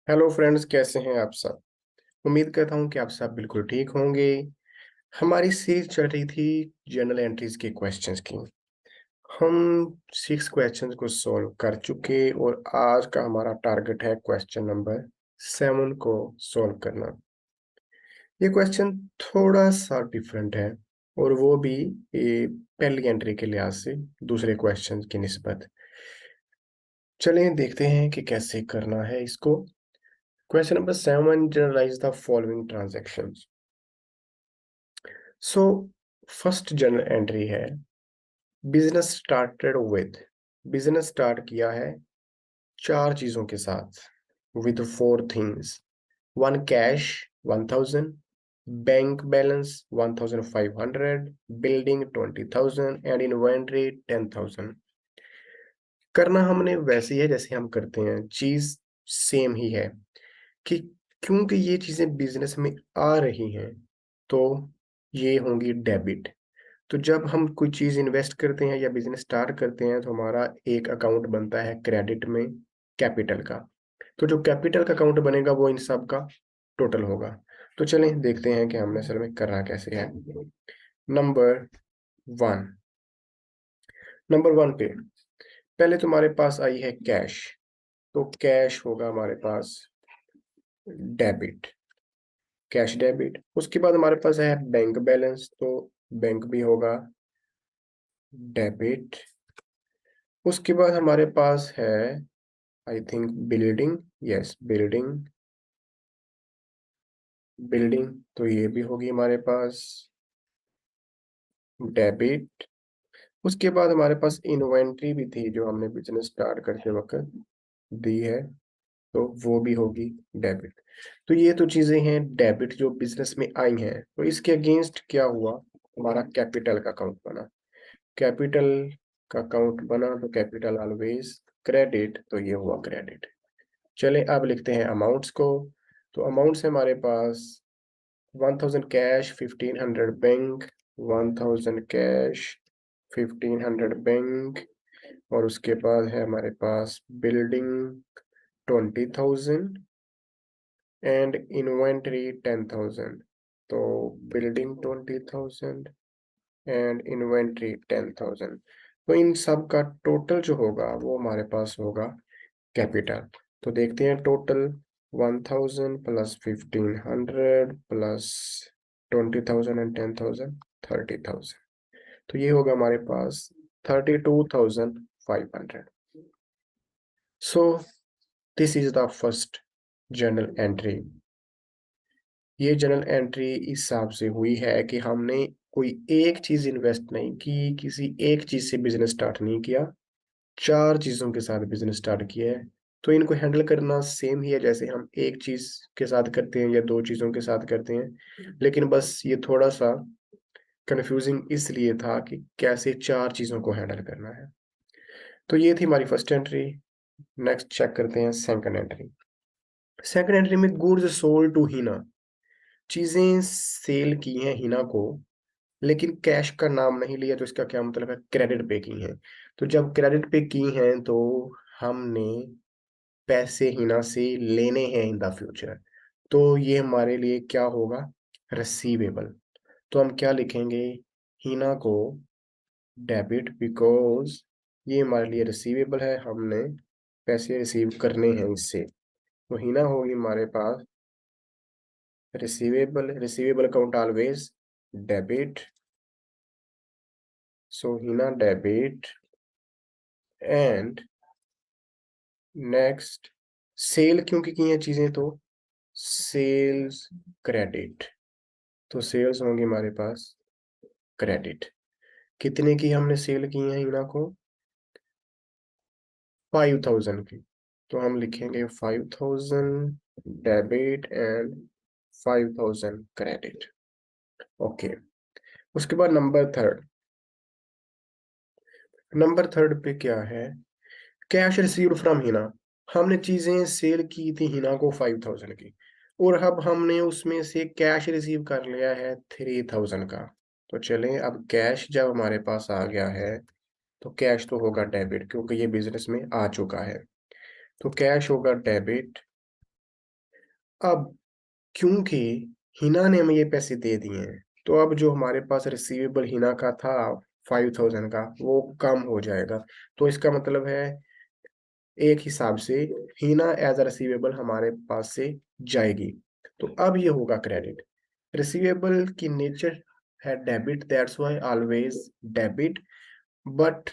Hello friends, कैसे हैं आप सब। उम्मीद करता हूं कि आप सब बिल्कुल ठीक होंगे। हमारी सीरीज चल रही थी जर्नल एंट्रीज के क्वेश्चंस की। हम 6 क्वेश्चंस को सॉल्व कर चुके और आज का हमारा टारगेट है क्वेश्चन नंबर 7 को सॉल्व करना। ये क्वेश्चन थोड़ा सा डिफरेंट है और वो भी पहली एंट्री के लिहाज से दूसरे क्वेश्चन की निस्बत। चलें देखते हैं कि कैसे करना है इसको। Question number 7, journalize the following transactions. So first journal entry है business started with. Business start किया है 4 चीजों के साथ, with 4 things. One cash 1000, bank balance 1500, building 20,000 and inventory 10,000। करना हमने वैसे ही है जैसे हम करते हैं, चीज सेम ही है कि क्योंकि ये चीजें बिजनेस में आ रही हैं तो ये होंगी डेबिट। तो जब हम कोई चीज इन्वेस्ट करते हैं या बिजनेस स्टार्ट करते हैं तो हमारा एक अकाउंट बनता है क्रेडिट में, कैपिटल का। तो जो कैपिटल का अकाउंट बनेगा वो इन सब का टोटल होगा। तो चलें देखते हैं कि हमने असल में करना कैसे है। नंबर 1। नंबर 1 पे पहले तुम्हारे पास आई है कैश, तो कैश होगा हमारे पास डेबिट, कैश डेबिट। उसके बाद हमारे पास है बैंक बैलेंस, तो बैंक भी होगा डेबिट। उसके बाद हमारे पास है I think building, yes building, building तो ये भी होगी हमारे पास डेबिट। उसके बाद हमारे पास इन्वेंट्री भी थी जो हमने बिजनेस स्टार्ट करते वक्त दी है, तो वो भी होगी डेबिट। तो ये तो चीजें हैं डेबिट जो बिजनेस में आई हैं। तो इसके अगेंस्ट क्या हुआ, हमारा कैपिटल का अकाउंट बना। कैपिटल का अकाउंट बना तो कैपिटल ऑलवेज क्रेडिट, तो ये हुआ क्रेडिट। चले अब लिखते हैं अमाउंट्स को। तो अमाउंट्स है हमारे पास 1000 कैश, 1500 बैंक, 1000 कैश, 1500 बैंक। और उसके बाद है हमारे पास बिल्डिंग 20,000 एंड इन्वेंट्री 10,000। तो बिल्डिंग 20,000 एंड इन्वेंट्री 10,000। तो इन सब का टोटल जो होगा वो हमारे पास होगा कैपिटल। तो देखते हैं टोटल 1000 प्लस 1500 प्लस 20,000 एंड 10,000, 30,000। तो ये होगा हमारे पास 32,500। So this is the first journal entry. ये जर्नल एंट्री इस हिसाब से हुई है कि हमने कोई एक चीज इन्वेस्ट नहीं की, किसी एक चीज से बिजनेस स्टार्ट नहीं किया, 4 चीजों के साथ बिजनेस स्टार्ट किया है। तो इनको हैंडल करना सेम ही है जैसे हम एक चीज के साथ करते हैं या 2 चीजों के साथ करते हैं, लेकिन बस ये थोड़ा सा कंफ्यूजिंग इसलिए था कि कैसे 4 चीजों को हैंडल करना है। तो ये थी हमारी फर्स्ट एंट्री। नेक्स्ट चेक करते हैं सेकंड एंट्री। सेकंड एंट्री में गुड्स सोल्ड टू हिना, चीजें सेल की हैं हिना को, लेकिन कैश का नाम नहीं लिया। तो इसका क्या मतलब है, क्रेडिट पे की हैं। तो जब क्रेडिट पे की हैं तो हमने पैसे हिना से लेने हैं इन द फ्यूचर, तो ये हमारे लिए क्या होगा, रिसीवेबल। तो हम क्या लिखेंगे, हिना को डेबिट, बिकॉज ये हमारे लिए रिसीवेबल है, हमने पैसे रिसीव करने हैं इससे। तो हिना होगी हमारे पास receivable, receivable account always debit. So हिना डेबिट एंड नेक्स्ट सेल क्योंकि की हैं चीजें तो सेल्स क्रेडिट। तो सेल्स होंगे हमारे पास क्रेडिट। कितने की हमने सेल की है हिना को, 5,000 की। तो हम लिखेंगे 5,000 डेबिट एंड 5,000 क्रेडिट। ओके। उसके बाद नंबर थर्ड। नंबर थर्ड पे क्या है, कैश रिसीव्ड फ्रॉम हिना। हमने चीजें सेल की थी हिना को 5,000 की, और अब हमने उसमें से कैश रिसीव कर लिया है 3,000 का। तो चलें अब कैश जब हमारे पास आ गया है तो कैश तो होगा डेबिट क्योंकि ये बिजनेस में आ चुका है। तो कैश होगा डेबिट अब क्योंकि हिना ने हमें ये पैसे दे दिए हैं, तो अब जो हमारे पास रिसीवेबल हिना का था 5000 का, वो कम हो जाएगा। तो इसका मतलब है एक हिसाब से हीना एज अ रिसीवेबल हमारे पास से जाएगी। तो अब ये होगा क्रेडिट। रिसीवेबल की नेचर है debit, that's why always debit. But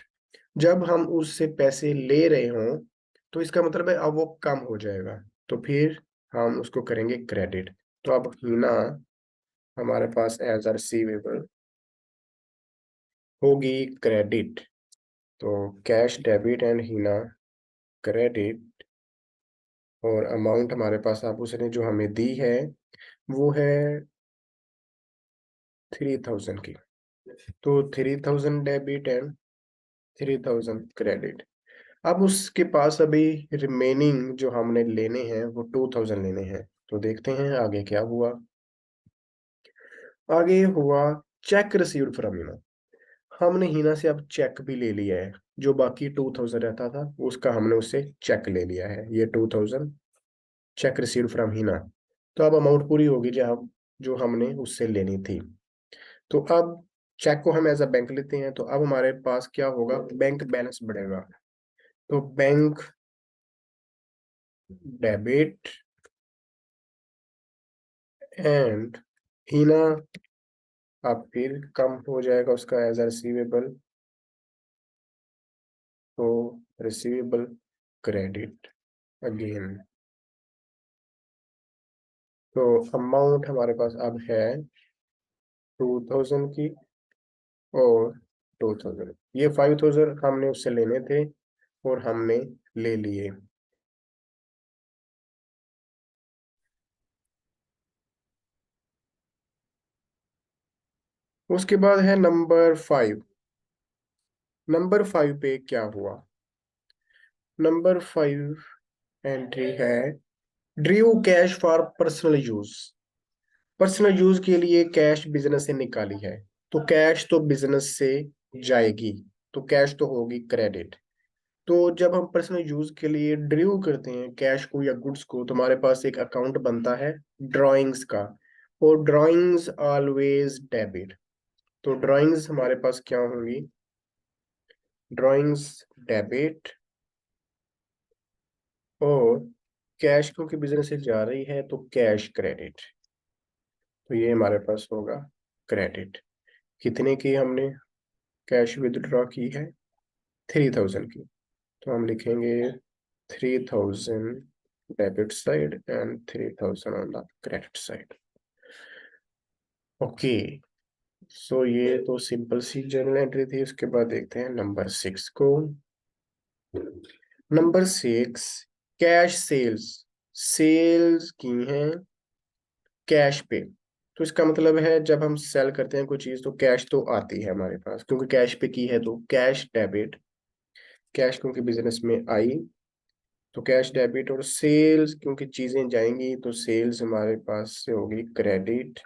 जब हम उससे पैसे ले रहे हों, तो इसका मतलब है अब वो कम हो जाएगा, तो फिर हम उसको करेंगे क्रेडिट। तो अब हीना हमारे पास एज अ रिसीवेबल होगी क्रेडिट। तो cash debit and Heena credit. और अमाउंट हमारे पास अब उसने जो हमें दी है वो है 3000 की। तो 3000 डेबिट एंड 3000 क्रेडिट। अब उसके पास अभी रिमेनिंग जो हमने लेने हैं वो 2000 लेने हैं। तो देखते हैं आगे क्या हुआ। आगे हुआ चेक रिसीव्ड फ्रॉम हिना। हमने हिना से अब चेक भी ले लिया है। जो बाकी 2000 रहता था उसका हमने उससे चेक ले लिया है। ये 2000 चेक रिसीव्ड फ्रॉम हिना। तो अब अमाउंट पूरी होगी जो हमने उससे लेनी थी। तो अब चेक को हम एज अ बैंक लेते हैं, तो अब हमारे पास क्या होगा, बैंक बैलेंस बढ़ेगा। तो बैंक डेबिट एंड हीना अब फिर कम हो जाएगा उसका एज अ रिसीवेबल। तो रिसीवेबल क्रेडिट अगेन। तो अमाउंट हमारे पास अब है 2000 की और 2000। ये 5000 हमने उससे लेने थे और हमने ले लिए। उसके बाद है नंबर 5। नंबर 5 पे क्या हुआ। नंबर 5 एंट्री है Drew cash for personal use. Personal use के लिए कैश बिजनेस से निकाली है। तो कैश तो बिजनेस से जाएगी, तो कैश तो होगी क्रेडिट। तो जब हम पर्सनल यूज के लिए ड्रू करते हैं कैश को या गुड्स को, तो हमारे पास एक अकाउंट बनता है ड्राइंग्स का। और ड्राइंग्स ऑलवेज डेबिट। तो ड्राइंग्स हमारे पास क्या होंगी, ड्राइंग्स डेबिट। और कैश क्योंकि बिजनेस से जा रही है तो कैश क्रेडिट। तो ये हमारे पास होगा क्रेडिट। कितने की हमने कैश विदड्रॉ की है, 3000 की। तो हम लिखेंगे 3000 debit side and 3000 on the credit side. Okay. So ये तो सिंपल सी जर्नल एंट्री थी। उसके बाद देखते हैं नंबर 6 को। Number 6 cash sales. सेल्स की हैं कैश पे। तो इसका मतलब है जब हम सेल करते हैं कोई चीज तो कैश तो आती है हमारे पास, क्योंकि कैश पे की है तो कैश डेबिट। कैश क्योंकि बिजनेस में आई तो कैश डेबिट। और सेल्स क्योंकि चीजें जाएंगी तो सेल्स हमारे पास से होगी क्रेडिट।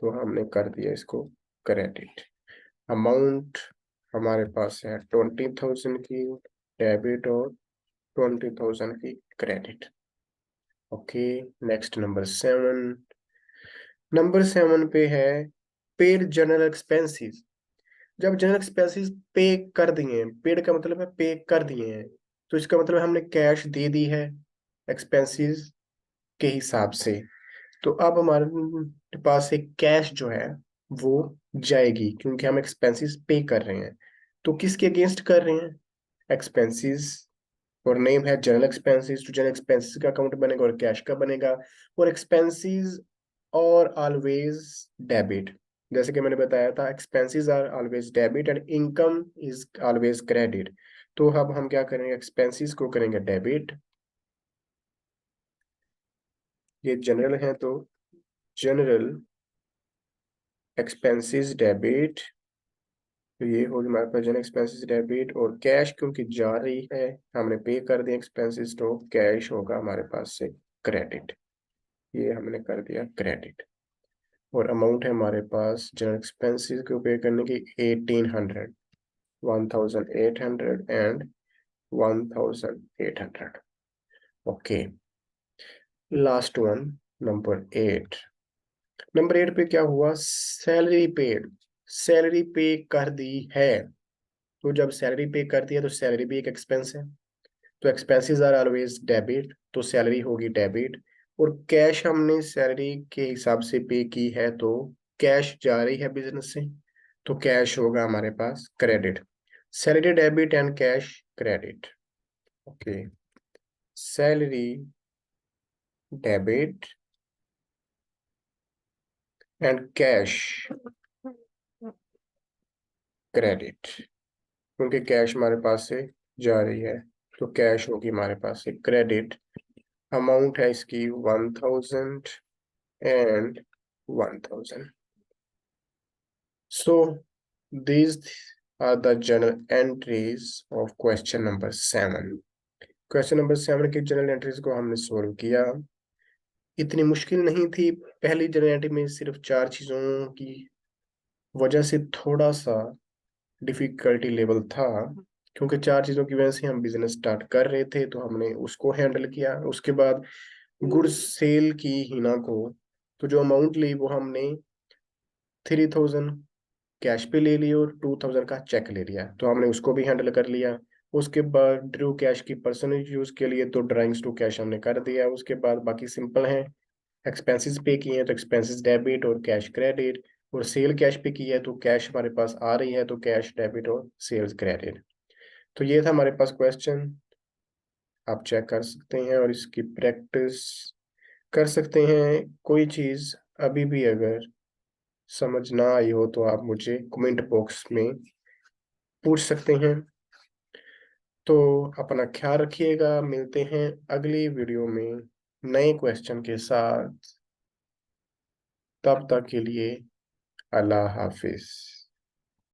तो हमने कर दिया इसको क्रेडिट। अमाउंट हमारे पास है 20,000 की डेबिट और 20,000 की credit. Okay. Next number 7। Number 7 पे है पेड जनरल एक्सपेंसेस। जब जनरल एक्सपेंसेस पे कर दिए हैं, पेड का मतलब है पे कर दिए हैं, तो इसका मतलब हमने कैश दे दी है एक्सपेंसेस के हिसाब से। तो अब हमारे पास एक कैश जो है वो जाएगी, क्योंकि हम एक्सपेंसेस पे कर रहे हैं। तो किसके अगेंस्ट कर रहे हैं, एक्सपेंसेस। और नेम है जनरल एक्सपेंसेस, तो जनरल एक्सपेंसेस का अकाउंट बनेगा और कैश का बनेगा। और एक्सपेंसेस और ऑलवेज डेबिट। जैसे कि मैंने बताया था expenses are always debit and income is always credit. तो अब हम क्या करेंगे, एक्सपेंसेस को करेंगे डेबिट। ये जनरल है तो जनरल एक्सपेंसेस डेबिट। तो ये होगी हमारे पास जनरल एक्सपेंसेस डेबिट। और कैश क्योंकि जा रही है, हमने पे कर दिया एक्सपेंसेस, तो कैश होगा हमारे पास से क्रेडिट। ये हमने कर दिया क्रेडिट। और अमाउंट है हमारे पास जनरल एक्सपेंसेस को पे करने की 1800, 1800 and 1800। Okay. Last one number 8 पे क्या हुआ, सैलरी पेड, सैलरी पे कर दी है। तो जब सैलरी पे कर दी है तो सैलरी भी एक एक्सपेंस है, तो एक्सपेंसेस आर ऑलवेज डेबिट, तो सैलरी होगी डेबिट। और कैश हमने सैलरी के हिसाब से पे की है, तो कैश जा रही है बिजनेस से, तो कैश होगा हमारे पास credit. Salary debit and cash credit. Okay, salary debit and cash credit, क्योंकि कैश हमारे पास से जा रही है, तो कैश होगी हमारे पास से क्रेडिट। अमाउंट है इसकी 1000 and 1000। So these are the journal entries of question number 7। Question number 7 की जनरल एंट्रीज को हमने सोल्व किया। इतनी मुश्किल नहीं थी, पहली जनरल एंट्री में सिर्फ 4 चीजों की वजह से थोड़ा सा डिफिकल्टी लेवल था, क्योंकि 4 चीजों की वजह से हम बिजनेस स्टार्ट कर रहे थे, तो हमने उसको हैंडल किया। उसके बाद गुड्स सेल की हिना को, तो जो अमाउंट ली वो हमने 3000 कैश पे ले ली और 2000 का चेक ले लिया, तो हमने उसको भी हैंडल कर लिया। उसके बाद ड्रू कैश की पर्सनल यूज के लिए तो ड्राइंग्स टू कैश हमने कर दिया। उसके बाद बाकी सिंपल है, एक्सपेंसेस पे किए हैं तो एक्सपेंसेस डेबिट और कैश क्रेडिट, और सेल कैश पे की है तो कैश हमारे पास आ रही है, तो कैश डेबिट और सेल्स क्रेडिट। तो ये था हमारे पास क्वेश्चन, आप चेक कर सकते हैं और इसकी प्रैक्टिस कर सकते हैं। कोई चीज अभी भी अगर समझ ना आई हो तो आप मुझे कमेंट बॉक्स में पूछ सकते हैं। तो अपना ख्याल रखिएगा, मिलते हैं अगली वीडियो में नए क्वेश्चन के साथ। तब तक के लिए अल्लाह हाफिज।